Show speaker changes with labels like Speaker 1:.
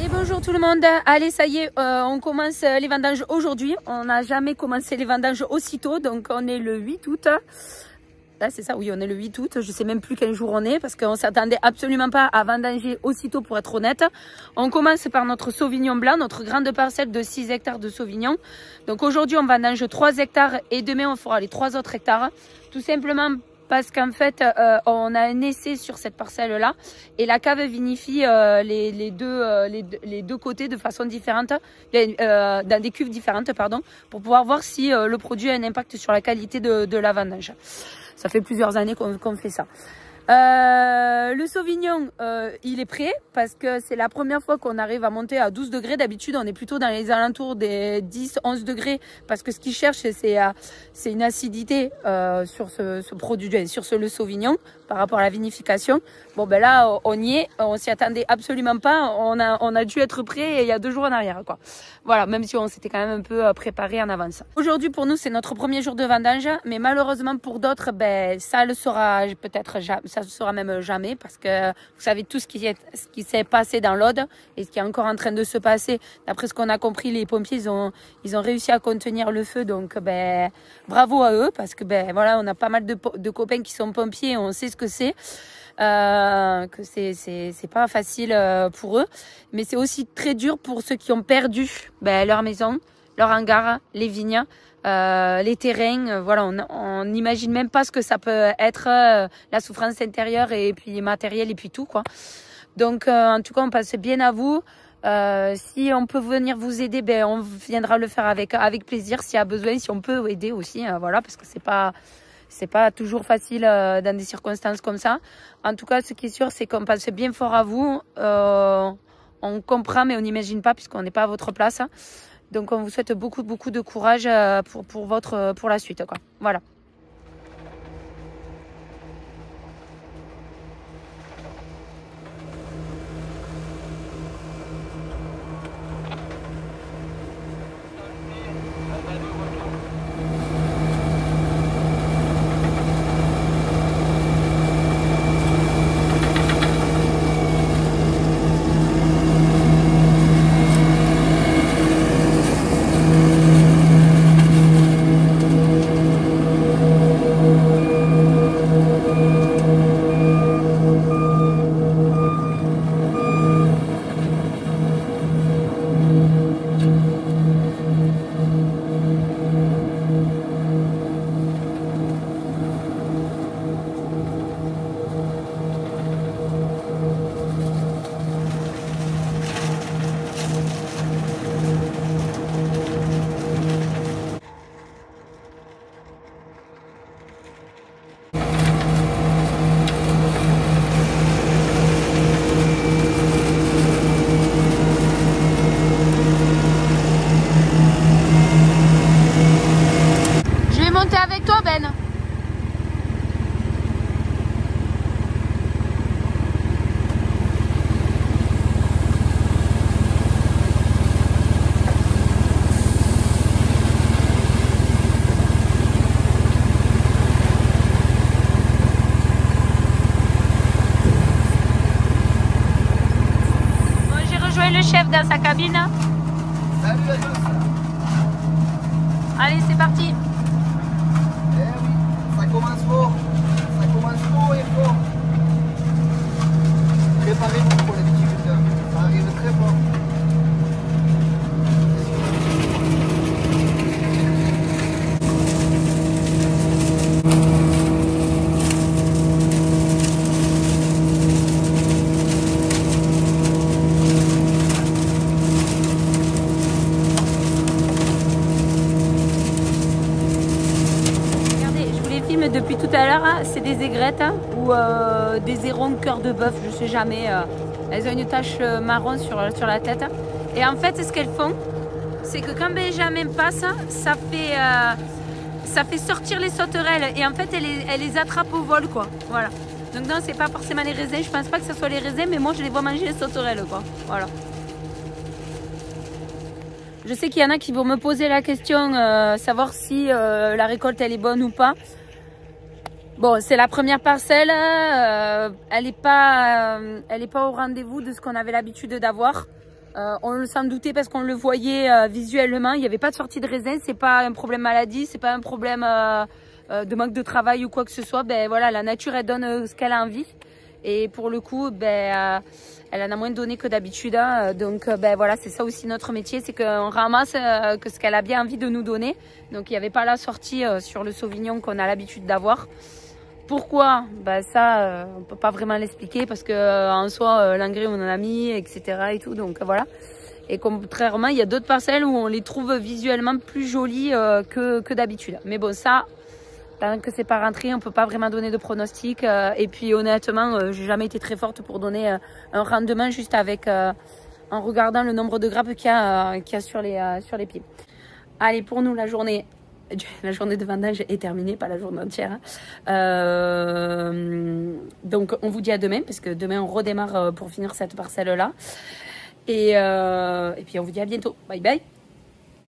Speaker 1: Et bonjour tout le monde, allez ça y est, on commence les vendanges aujourd'hui. On n'a jamais commencé les vendanges aussitôt, donc on est le 8 août. Là c'est ça, oui on est le 8 août, je sais même plus quel jour on est parce qu'on s'attendait absolument pas à vendanger aussitôt pour être honnête. On commence par notre Sauvignon blanc, notre grande parcelle de 6 hectares de Sauvignon. Donc aujourd'hui on vendange 3 hectares et demain on fera les 3 autres hectares. Tout simplement parce qu'en fait, on a un essai sur cette parcelle-là et la cave vinifie les deux côtés de façon différente, dans des cuves différentes, pardon, pour pouvoir voir si le produit a un impact sur la qualité de la vendange. Ça fait plusieurs années qu'on fait ça. Le Sauvignon, il est prêt parce que c'est la première fois qu'on arrive à monter à 12 degrés. D'habitude, on est plutôt dans les alentours des 10-11 degrés parce que ce qu'ils cherchent, c'est une acidité sur ce produit, sur le Sauvignon par rapport à la vinification. Bon, ben là, on y est. On s'y attendait absolument pas. On a dû être prêt il y a 2 jours en arrière, quoi. Voilà, même si on s'était quand même un peu préparé en avance. Aujourd'hui, pour nous, c'est notre premier jour de vendange, mais malheureusement pour d'autres, ben ça le sera peut-être jamais. Ça ne sera même jamais parce que vous savez tout ce qui s'est passé dans l'Aude et ce qui est encore en train de se passer. D'après ce qu'on a compris, les pompiers ils ont réussi à contenir le feu, donc ben bravo à eux parce que ben voilà, on a pas mal de copains qui sont pompiers, on sait ce que c'est. Que c'est pas facile pour eux, mais c'est aussi très dur pour ceux qui ont perdu leur maison, leur hangar, les vignes. Les terrains, voilà, on n'imagine même pas ce que ça peut être, la souffrance intérieure et puis matérielle et puis tout quoi. Donc en tout cas on passe bien à vous. Si on peut venir vous aider, ben on viendra le faire avec plaisir s'il y a besoin, si on peut aider aussi, voilà, parce que c'est pas toujours facile dans des circonstances comme ça. En tout cas, ce qui est sûr, c'est qu'on passe bien fort à vous. On comprend, mais on n'imagine pas puisqu'on n'est pas à votre place. Donc, on vous souhaite beaucoup de courage pour la suite, quoi. Voilà. Avec toi Ben. Bon, j'ai rejoint le chef dans sa cabine.
Speaker 2: Salut à tous.
Speaker 1: Allez, c'est parti.
Speaker 2: Ça commence fort et fort. Préparez-vous pour les viticulteurs, ça arrive très fort.
Speaker 1: Depuis tout à l'heure, c'est des aigrettes ou des hérons cœur de bœuf, je sais jamais. Elles ont une tache marron sur la tête. Et en fait, ce qu'elles font, c'est que quand Benjamin passe, ça fait sortir les sauterelles. Et en fait, elle les attrape au vol, quoi. Voilà. Donc non, c'est pas forcément les raisins. Je pense pas que ce soit les raisins, mais moi, je les vois manger les sauterelles, quoi. Voilà. Je sais qu'il y en a qui vont me poser la question, savoir si la récolte, elle est bonne ou pas. Bon, c'est la première parcelle, elle est pas au rendez-vous de ce qu'on avait l'habitude d'avoir. On s'en doutait parce qu'on le voyait visuellement. Il n'y avait pas de sortie de raisin. C'est pas un problème maladie, c'est pas un problème de manque de travail ou quoi que ce soit. Ben voilà, la nature elle donne ce qu'elle a envie. Et pour le coup, ben elle en a moins donné que d'habitude. Hein. Donc ben voilà, c'est ça aussi notre métier, c'est qu'on ramasse que ce qu'elle a bien envie de nous donner. Donc il n'y avait pas la sortie sur le Sauvignon qu'on a l'habitude d'avoir. Pourquoi? Ben ça, on peut pas vraiment l'expliquer parce que en soi, l'engrais on en a mis, etc. et tout. Donc voilà. Et contrairement, il y a d'autres parcelles où on les trouve visuellement plus jolies que d'habitude. Mais bon, ça, tant que c'est pas rentré, on peut pas vraiment donner de pronostic. Et puis honnêtement, j'ai jamais été très forte pour donner un rendement juste avec en regardant le nombre de grappes qu'il y a sur les pieds. Allez, pour nous, la journée de vendange est terminée, pas la journée entière. Donc, on vous dit à demain, parce que demain, on redémarre pour finir cette parcelle-là. Et puis, on vous dit à bientôt. Bye bye.